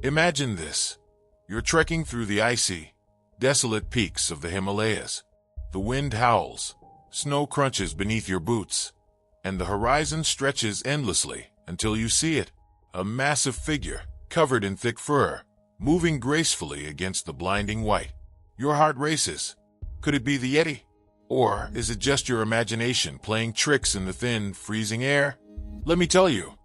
Imagine this. You're trekking through the icy, desolate peaks of the Himalayas. The wind howls, snow crunches beneath your boots, and the horizon stretches endlessly until you see it. A massive figure, covered in thick fur, moving gracefully against the blinding white. Your heart races. Could it be the Yeti? Or is it just your imagination playing tricks in the thin, freezing air? Let me tell you,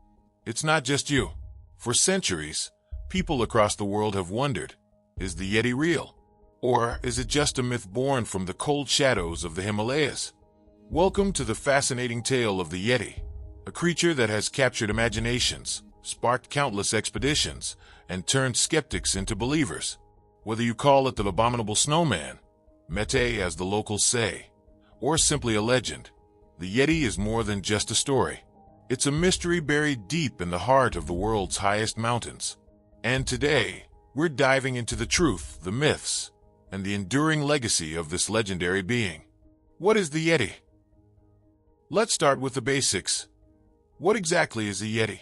it's not just you. For centuries, people across the world have wondered, is the Yeti real? Or is it just a myth born from the cold shadows of the Himalayas? Welcome to the fascinating tale of the Yeti, a creature that has captured imaginations, sparked countless expeditions, and turned skeptics into believers. Whether you call it the Abominable Snowman, Mete as the locals say, or simply a legend, the Yeti is more than just a story. It's a mystery buried deep in the heart of the world's highest mountains. And today, we're diving into the truth, the myths, and the enduring legacy of this legendary being. What is the Yeti? Let's start with the basics. What exactly is a Yeti?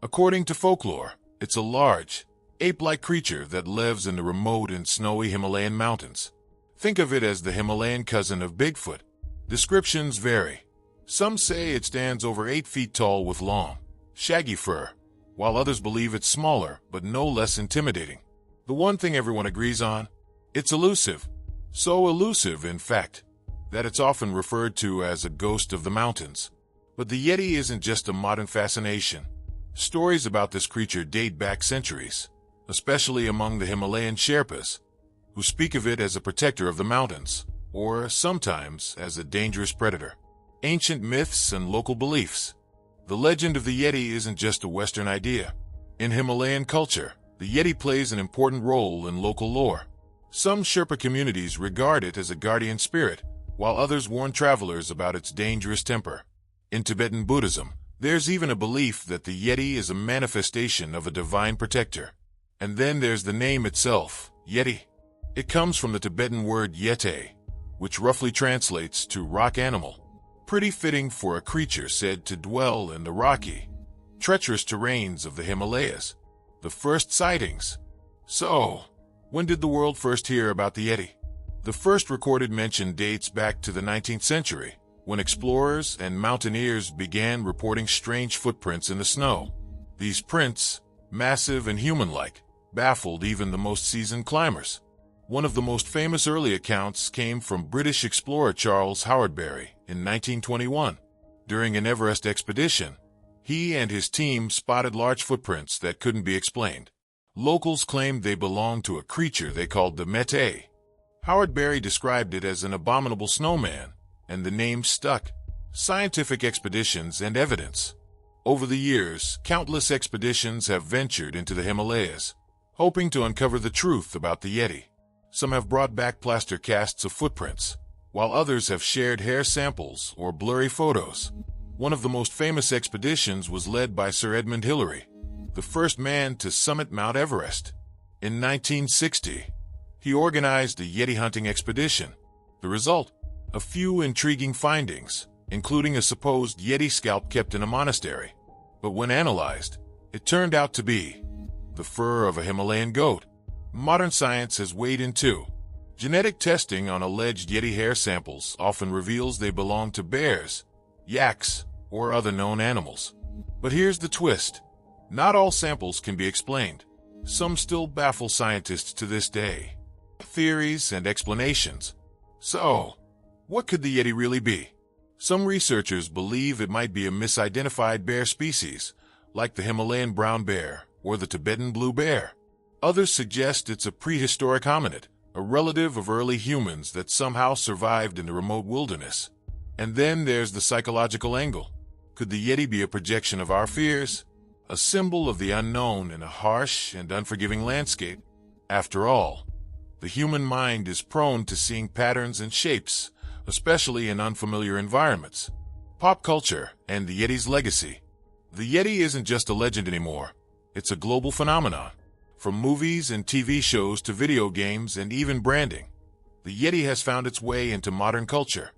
According to folklore, it's a large, ape-like creature that lives in the remote and snowy Himalayan mountains. Think of it as the Himalayan cousin of Bigfoot. Descriptions vary. Some say it stands over 8 feet tall with long, shaggy fur, while others believe it's smaller but no less intimidating. The one thing everyone agrees on? It's elusive. So elusive, in fact, that it's often referred to as a ghost of the mountains. But the Yeti isn't just a modern fascination. Stories about this creature date back centuries, especially among the Himalayan Sherpas, who speak of it as a protector of the mountains, or sometimes as a dangerous predator. Ancient myths and local beliefs. The legend of the Yeti isn't just a Western idea. In Himalayan culture, the Yeti plays an important role in local lore. Some Sherpa communities regard it as a guardian spirit, while others warn travelers about its dangerous temper. In Tibetan Buddhism, there's even a belief that the Yeti is a manifestation of a divine protector. And then there's the name itself, Yeti. It comes from the Tibetan word Yeti, which roughly translates to rock animal. Pretty fitting for a creature said to dwell in the rocky, treacherous terrains of the Himalayas. The first sightings. So, when did the world first hear about the Yeti? The first recorded mention dates back to the 19th century, when explorers and mountaineers began reporting strange footprints in the snow. These prints, massive and human-like, baffled even the most seasoned climbers. One of the most famous early accounts came from British explorer Charles Howardberry in 1921. During an Everest expedition, he and his team spotted large footprints that couldn't be explained. Locals claimed they belonged to a creature they called the Mete. Howardberry described it as an abominable snowman, and the name stuck. Scientific expeditions and evidence. Over the years, countless expeditions have ventured into the Himalayas, hoping to uncover the truth about the Yeti. Some have brought back plaster casts of footprints, while others have shared hair samples or blurry photos. One of the most famous expeditions was led by Sir Edmund Hillary, the first man to summit Mount Everest. In 1960, he organized a Yeti hunting expedition. The result? A few intriguing findings, including a supposed Yeti scalp kept in a monastery. But when analyzed, it turned out to be the fur of a Himalayan goat. Modern science has weighed in too. Genetic testing on alleged Yeti hair samples often reveals they belong to bears, yaks, or other known animals. But here's the twist. Not all samples can be explained. Some still baffle scientists to this day. Theories and explanations. So, what could the Yeti really be? Some researchers believe it might be a misidentified bear species, like the Himalayan brown bear or the Tibetan blue bear. Others suggest it's a prehistoric hominid, a relative of early humans that somehow survived in the remote wilderness. And then there's the psychological angle. Could the Yeti be a projection of our fears? A symbol of the unknown in a harsh and unforgiving landscape? After all, the human mind is prone to seeing patterns and shapes, especially in unfamiliar environments. Pop culture and the Yeti's legacy. The Yeti isn't just a legend anymore. It's a global phenomenon. From movies and TV shows to video games and even branding, the Yeti has found its way into modern culture.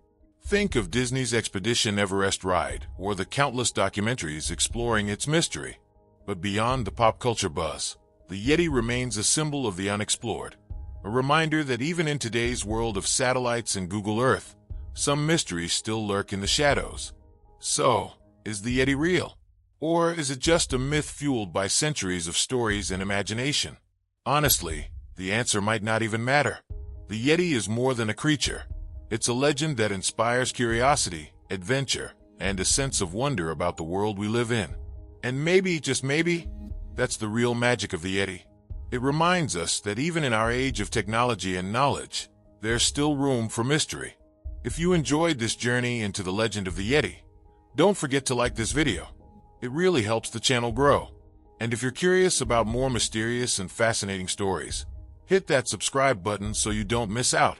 Think of Disney's Expedition Everest ride or the countless documentaries exploring its mystery. But beyond the pop culture buzz, the Yeti remains a symbol of the unexplored, a reminder that even in today's world of satellites and Google Earth, some mysteries still lurk in the shadows. So, is the Yeti real? Or is it just a myth fueled by centuries of stories and imagination? Honestly, the answer might not even matter. The Yeti is more than a creature. It's a legend that inspires curiosity, adventure, and a sense of wonder about the world we live in. And maybe, just maybe, that's the real magic of the Yeti. It reminds us that even in our age of technology and knowledge, there's still room for mystery. If you enjoyed this journey into the legend of the Yeti, don't forget to like this video. It really helps the channel grow. And if you're curious about more mysterious and fascinating stories, hit that subscribe button so you don't miss out.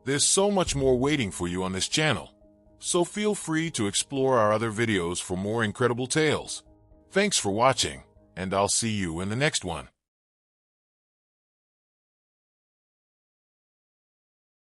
There's so much more waiting for you on this channel, so feel free to explore our other videos for more incredible tales. Thanks for watching, and I'll see you in the next one.